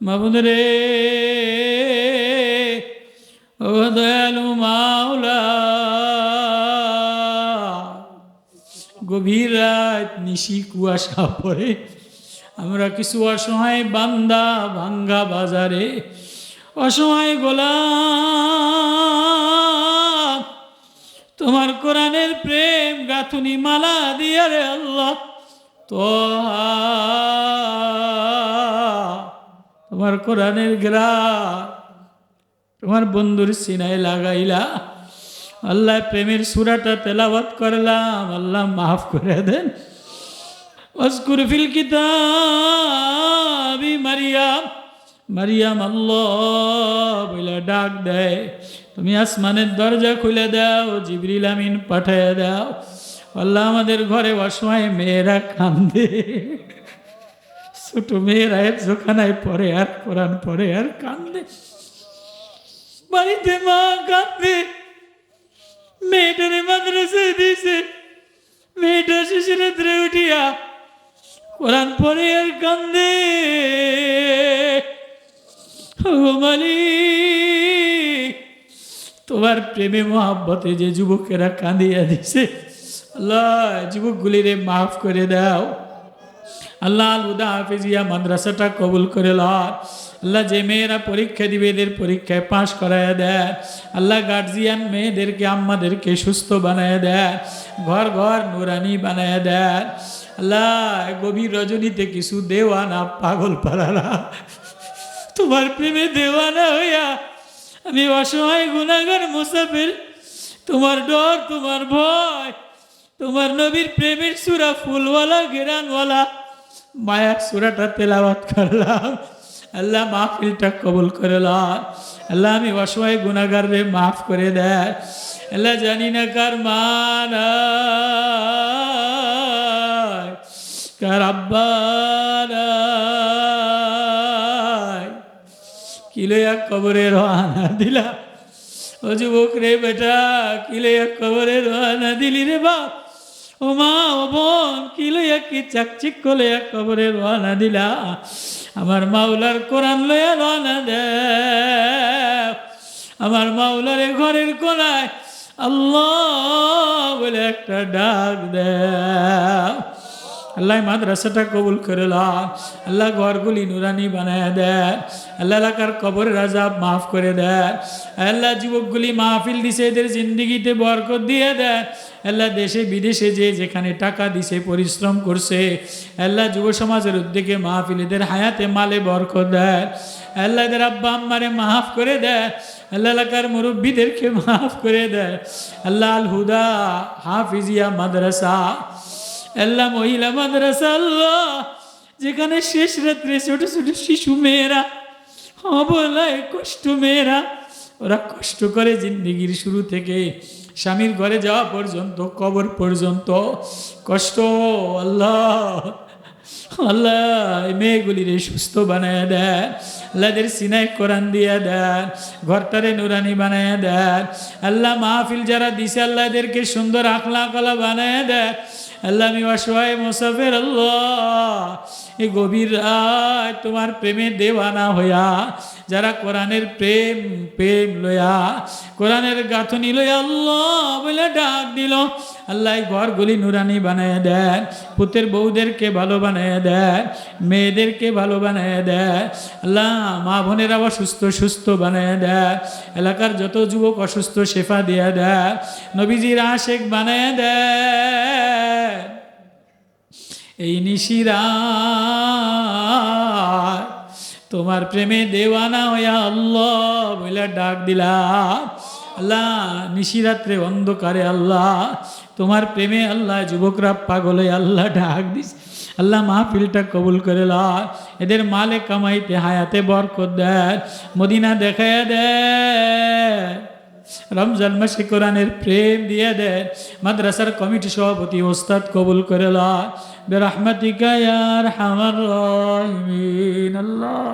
মাবুদ রে, ও দয়ালু মাওলা, গভীর রাত নিশি কুয়াশা পড়ে আমরা কিছু অসহায় বান্দা ভাঙ্গা বাজারে অসহায় গোলাম তোমার কোরআনের প্রেম গাঁথুনি মালা দিয়া রে আল্লাহ তো তোমার কোরআনের গ্রাম তোমার বন্ধুর সিনায় লাগাইলা আল্লাহ প্রেমের সূরাটা তেলাওয়াত করলাম, আল্লাহ মাফ করে দেন। ওয়াজকুর ফিল কিতাবি মারিয়াম, মারিয়াম আল্লাহ বলে ডাক দেয়, তুমি আসমানের দরজা খুলে দাও, জিবরিল আমিন পাঠিয়ে দাও। আল্লাহ আমাদের ঘরে অসহায় মেয়েরা কান্দে, ছোট মেয়েরা জোখানায় পড়ে আর কোরআন পড়ে আর কান্দে, বাড়িতে মা কান্দে, মেয়েটারে মাদ্রাসায় দিয়েছে, মেয়েটা শেষে রাত্রে উঠিয়া কোরআন পড়ে আর কান্দে। ও মালিক, তোমার প্রেমে মহাব্বতে যে যুবকেরা কাঁদিয়া দিছে আল্লাহ যুবকগুলিরে মাফ করে দাও। আল্লাহ আল হুদা হাফিজিয়া মাদ্রাসাটা কবুল করে লও। আল্লাহ যে মেয়েরা পরীক্ষা দিবে এদের পরীক্ষায় পাশ করায় দেয়। আল্লাহ গার্জিয়ান মেয়েদেরকে আম্মাদেরকে সুস্থ বানায় দেয়, ঘর ঘর নুরানি বানায় দেয়। আল্লাহ গভীর রজনীতে কিছু দেওয়ানা পাগল পাড়ারা তোমার প্রেমে দেওয়ানা হইয়া আমি অসহায় গুনাহগার মুসাফির, তোমার ডর তোমার ভয় তোমার নবীর প্রেমের সূরা ফুলওয়ালা ঘেরানওয়ালা মায়ার সূরাটা তেলাওয়াত করলাম। আল্লাহ মাহফিলটা কবুল করে লও। আল্লাহ আমি অসহায় গুনাহগার রে মাফ করে দেয়। আল্লাহ জানি না কার মা নাই, কার আব্বা নাই, কিলয়া কবরে রওনা দিলা। ও যুবক রে বেটা, কিলয়া কবরে রওনা দিলি রে বাপ। ও মা ও বোন, কিলয়া কি চাকচিক করে কবরে রওনা দিলা। আমার মাওলার কোরআন লয়া রওনা দে, আমার মাওলার ঘরের কোনায় আল্লাহ বলে একটা ডাক দে। আল্লাহ মাদ্রাসাটা কবুল করে লও। আল্লাহ ঘরগুলি নুরানি বানায় দেয়। আল্লাহ এলাকার কবরের আযাব মাফ করে দেয়। আল্লাহ যুবকগুলি মাহফিল দিছে এদের জিন্দিগিতে বরকত দিয়ে দেয়। আল্লাহ দেশে বিদেশে যে যেখানে টাকা দিছে পরিশ্রম করছে আল্লাহ যুব সমাজের উদ্যোগে মাহফিল এদের হায়াতে মালে বরকত দেয়। আল্লাহ এদের আব্বা আম্মারে মাফ করে দেয়। আল্লাহ এলাকার মুরব্বীদেরকে মাফ করে দেয়। আল্লাহ আল হুদা হাফিজিয়া মাদ্রাসা, আল্লাহ মহিলা মাদ্রাসা, আল্লাহ যেখানে শেষ রাত্রে ছোট ছোট শিশু মেয়েরা অবলায় কষ্ট মেয়েরা ওরা কষ্ট করে জিন্দিগির শুরু থেকে স্বামীর ঘরে যাওয়া পর্যন্ত কবর পর্যন্ত কষ্ট। আল্লাহ আল্লাহ এই মেয়েগুলিরে সুস্থ বানায় দেয়। আল্লাহদের সিনায় কোরআন দিয়ে দেন, ঘরটারে নুরানি বানায় দেন। আল্লাহ মাহফিল যারা দিছে আল্লাহ এদেরকে সুন্দর আখলাকালা বানায় দেয়। আল্লাহ আমি অসহায় মুসাফির, আল্লাহ এই গভীর রাত তোমার প্রেমে দেওয়ানা হইয়া যারা কোরআনের প্রেম প্রেম লইয়া কোরআনের গাঁথনি লইয়া আল্লাহ বলে ডাক দিল, আল্লাহ এই ঘরগুলি নুরানি বানায় দেন, পুতের বউদেরকে ভালো বানায় দেন, মেয়েদেরকে ভালো বানায় দেন। আল্লাহ মা বোনেরা অসুস্থ সুস্থ বানায় দেন, এলাকার যত যুবক অসুস্থ শেফা দিয়ে দেন, নবীজির আশেক বানায় দেন। এই নিশিরা তোমার প্রেমে দেওয়ানা হইয়া আল্লাহ বলে ডাক দিলাম। আল্লাহ নিশিরাত্রে অন্ধকারে আল্লাহ তোমার প্রেমে আল্লাহ যুবকরা পাগল হয়ে আল্লাহ ডাক দিস। আল্লাহ মাহফিলটা কবুল করে লও, এদের মালে কামাইতে হায়াতে বরকত দেন, মদিনা দেখায় দেন, রমজান মাসে কোরআনের প্রেম দিয়ে দেন। মাদ্রাসার কমিটি সভাপতি ওস্তাদ কবুল করে লও বিরহমাতিকা ইয়া আরহামার রাহিমিন। আল্লাহ